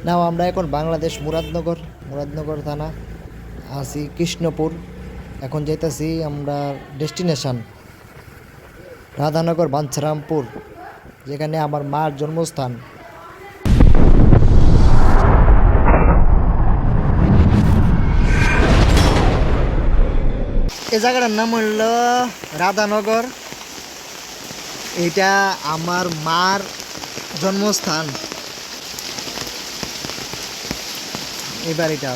নাও আমরা এখন বাংলাদেশ মুরাদনগর থানা আছি কৃষ্ণপুর। এখন যাইতেছি আমরা ডেস্টিনেশন রাধানগর বাঞ্ছারামপুর, যেখানে আমার মার জন্মস্থান। এই জায়গাটার নাম হইল রাধানগর। এটা আমার মার জন্মস্থান। এই বাড়িটা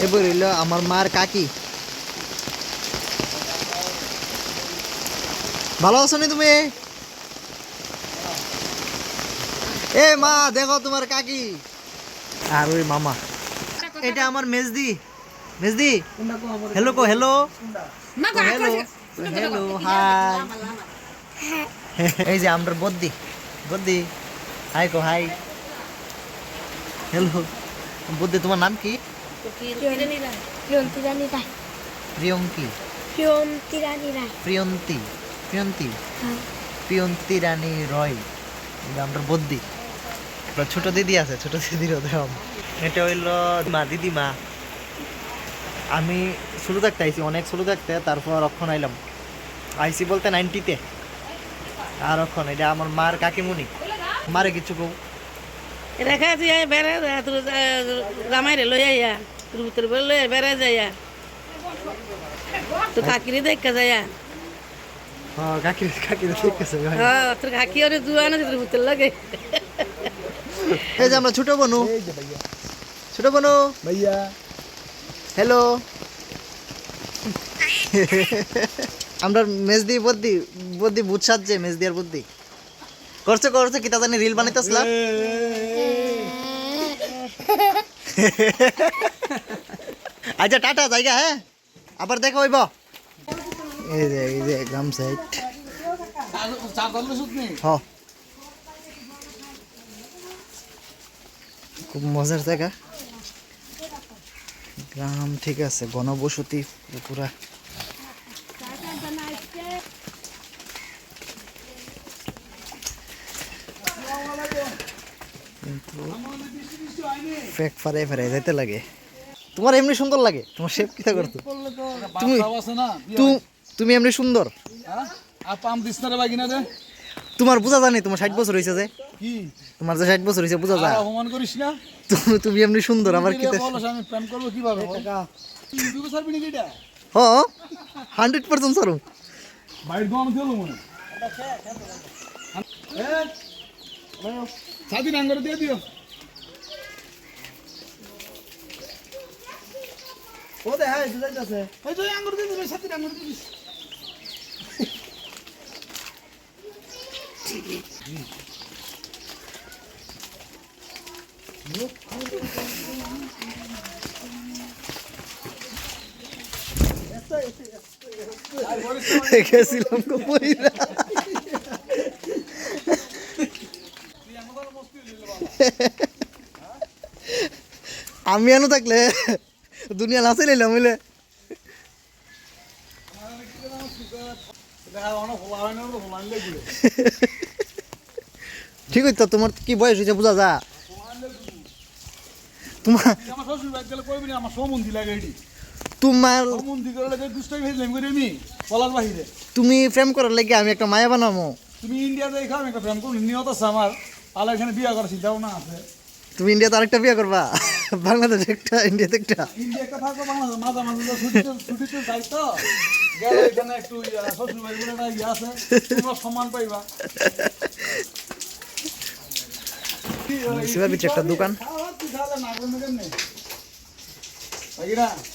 এবার হইল আমার মার কাকি। ভালো আছো নি তুমি? এ মা দেখো তোমার কাকি আর ওই মামা। এটা আমার মেজদি। মেজদি হ্যালো কো হ্যালো হ্যালো হ্যালো হাই। এই যে আমরা বদ্দি বদ্দি হাই কো হাই হ্যালো। বদ্দি তোমার নাম কি? প্রিয়ঙ্কি প্রিয়ন্তি প্রিয়ন্তি প্রিয়ন্তি রানী রয়। আমরা বদ্দি। ছোট দিদি আছে, ছোট দিদির ওদের। এটা হইল মা দিদিমা। আমি ছোটো থাকতে আইসি, অনেক ছোটো থাকতে, তারপর অক্ষণ আইলাম। আইসি বলতে 90-তে। আর অক্ষণ এটা আমার মার কাকিমুনি। মারে কিছু কৌ রেখা দিয়ে বেড়ে জামাইরে লই আইয়া তোর ভিতরে বলে লই বেড়ে যাইয়া তো কাকিরে দেখা যাইয়া। হ্যাঁ কাকি কাকি দেখতেছে। হ্যাঁ তোর কাকি ওরে জুয়ানো তোর ভিতরে লাগে। এই যে আমরা ছোট বোনু। ছোট বোনু ভাইয়া হ্যালো। আমরা মেজদি বদ্দি বদ্দি বুঝ সাজছে। মেজদি আর বদ্দি করছে করছে কি তা জানি রিল বানাইতেছিলাম। আচ্ছা টাটা জায়গা। হ্যাঁ আবার দেখা হইব। এই যে গ্রাম সাইড। হ খুব মজার জায়গা গ্রাম। ঠিক আছে, ঘনবসতি পুরা। কিন্তু ফেক ফারে ফারে যাইতে লাগে। তোমার এমনি সুন্দর লাগে, তোমার শেপ কিটা করতো। তুমি তুমি এমনি সুন্দর। তোমার বোঝা জানি তোমার 60 বছর হয়েছে যে। তোমার যে 60 বছর হয়েছে বোঝা যায়। তুমি এমনি সুন্দর আবার কি আমি প্রেম করব কিভাবে? হ্যাঁ 100% সারু। বাইর দোন দিলো মনে। সাদি নাঙ্গর দিয়ে দিও। ও দে হাই যাইতাছে। এই যে আঙ্গুর দিয়ে দিলে সাদি নাঙ্গর দিয়ে দিস। গেছিলাম কইরা। আমি আনো থাকলে দুনিয়া নাচে নিলাম হইলে। ঠিক হইতো। তোমার কি বয়স হয়েছে বোঝা যা। তোমার তুমি প্রেম করার লাগে আমি একটা মায়া বানাবো। তুমি ইন্ডিয়া দেখো আমি একটা প্রেম করব নিয়ত আছে আমার। তাহলে এখানে বিয়ে করার চিন্তাও না আছে। তুমি ইন্ডিয়াতে আরেকটা বিয়ে করবা? বাংলাদেশ একটা ইন্ডিয়াতে একটা। ইন্ডিয়া একটা থাকো বাংলাদেশ মাঝে মাঝে ছুটিতে যাই তো গেলে এখানে একটু শ্বশুর বাড়ি বলে একটা ইয়ে আছে, তোমরা সম্মান পাইবা। একটা দোকান।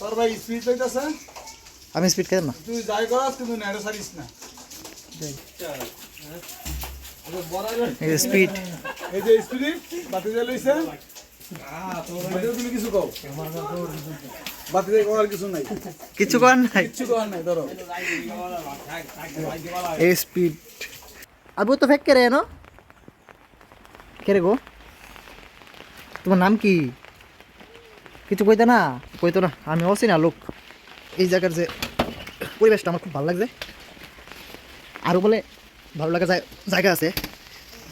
তোর ভাই স্পিড লইতেছে। আমি স্পিড খেতাম না। তুই যাই করাস কিন্তু নেড়ে সারিস না। স্পিড এই যে স্পিড বাতি জ্বাল লইছে। তুমি কিছু কও। বাতি জ্বাল করার কিছু নাই। কিছু করার নাই। কিছু করার নাই ধরো। এই স্পিড আবু তো ফেক করে না। কে রে গো? তোমার নাম কি? কিছু কইতে না? কইতো না, আমি অচিনা লোক। এই জায়গার যে পরিবেশটা আমার খুব ভালো লাগছে। আরও বলে ভালো লাগার জায়গা আছে,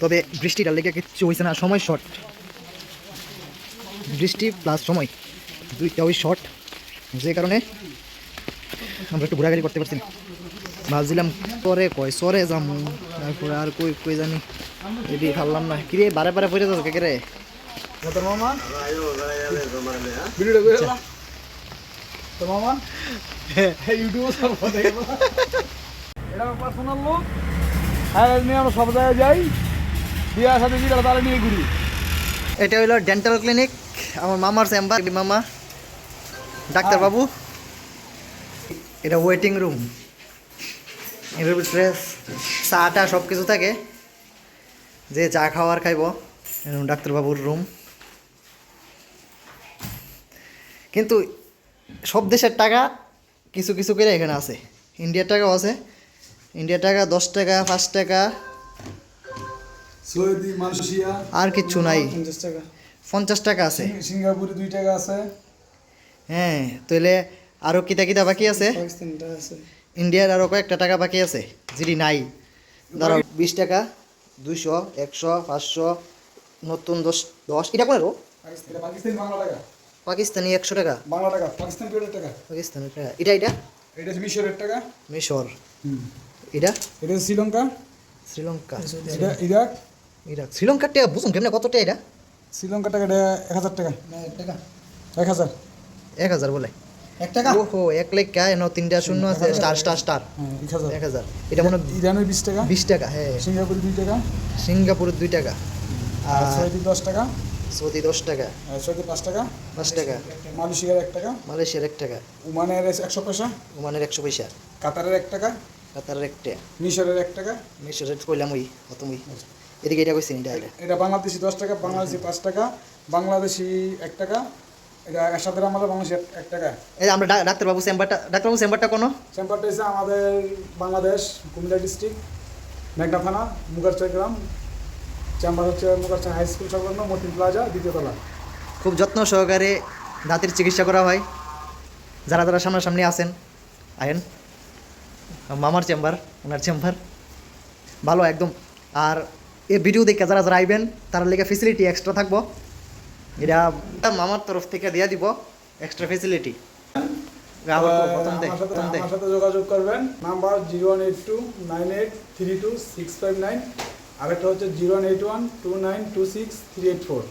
তবে বৃষ্টিটার লেগে কিচ্ছু হয়েছে না, সময় শর্ট, বৃষ্টি প্লাস সময় দুইটা ওই শর্ট, যে কারণে আমরা একটু ঘোরাঘুরি করতে পারছি না। ভাবছিলাম পরে কয় সরে যাম, তারপরে আর কই কই জানি এটি ভাবলাম না। কিরে বারে বারে পড়ে যাচ্ছে কে রে? তোর মামা ভিডিওটা করে দাও তোর মামা ইউটিউবে সব কথা এটা পার্সোনাল লোক, হ্যাঁ নিয়ে আমরা সব জায়গায় যাই, বিয়ার সাথে গিয়ে তারা নিয়ে ঘুরি। এটা হইলো ডেন্টাল ক্লিনিক, আমার মামার চেম্বার, মামা ডাক্তারবাবু। এটা ওয়েটিং রুম, এর ভিতরে চাটা সব কিছু থাকে, যে চা খাওয়ার খাইব। ডাক্তারবাবুর রুম। কিন্তু সব দেশের টাকা কিছু কিছু করে এখানে আছে, ইন্ডিয়ার টাকাও আছে, ইন্ডিয়ার টাকা 10 টাকা 5 টাকা, সৌদি, মালয়েশিয়া আর কিচ্ছু নাই। 50 টাকা, 50 টাকা আছে। সিঙ্গাপুরে 2 টাকা আছে, হ্যাঁ, তাহলে আরও কিতা কিতা বাকি আছে, পাকিস্তানটা আছে, ইন্ডিয়ার আরও কয়েকটা টাকা বাকি আছে যেটি নাই। ধরো 20 টাকা, 200, 100, 500, নতুন 10 এটা কোন পাকিস্তানি বাংলা টাকা, পাকিস্তানি 100 টাকা, বাংলা টাকা, পাকিস্তান পেটের টাকা, পাকিস্তানি টাকা। এটা এটা হচ্ছে মিশরের টাকা, মিশর। এটা এটা হচ্ছে শ্রীলঙ্কা, শ্রীলঙ্কা। এটা ইরাক, ইরাক। শ্রীলঙ্কার টাকা বুঝুন কেমন, কত টাকা এটা? শ্রীলঙ্কার টাকা এটা 1000 টাকা, 1000 1000 বলে 1 টাকা, ওহো 1 লাখ কা, এনো 3টা শূন্য আছে, স্টার স্টার স্টার, 1000 1000। এটা মনে হয় ইরানের 20 টাকা, 20 টাকা। হ্যাঁ, সিঙ্গাপুরে 2 টাকা, সিঙ্গাপুরের 2 টাকা, আর সৌদি 10 টাকা, সৌদি 10 টাকা, আর সৌদি 5 টাকা, 5 টাকা, মালয়েশিয়ার 1 টাকা, মালয়েশিয়ার 1 টাকা, ওমানের 100 পয়সা, ওমানের 100 পয়সা, কাতারের 1 টাকা, কাতারের 1 টাকা, মিশরের 1 টাকা, মিশরের কইলাম ওই কত ওই এদিকে এটা কইছিনি এটা। এটা বাংলাদেশি 10 টাকা, বাংলাদেশি 5 টাকা, বাংলাদেশি 1 টাকা, এটা একসাথে আমাদের বাংলাদেশি 1 টাকা। এই যে আমরা ডাক্তারবাবু চেম্বারটা কোনো চেম্বারটা হচ্ছে আমাদের বাংলাদেশ কুমিল্লা ডিস্ট্রিক্ট মেঘনা থানা মুগারচর গ্রাম, চেম্বার হচ্ছে মুগারচর হাই স্কুল সংলগ্ন মতিন প্লাজা 2য় তলা। খুব যত্ন সহকারে দাঁতের চিকিৎসা করা হয়। যারা যারা সামনাসামনি আছেন আয়েন, মামার চেম্বার, ওনার চেম্বার ভালো একদম। আর এই ভিডিও দেখে যারা যারা আইবেন তার লেগে ফেসিলিটি এক্সট্রা থাকবো, এটা মামার তরফ থেকে দিয়ে দিব এক্সট্রা ফেসিলিটি। আমার সাথে যোগাযোগ করবেন, নাম্বার 0182983265 9, আরেকটা হচ্ছে 0181292638 4।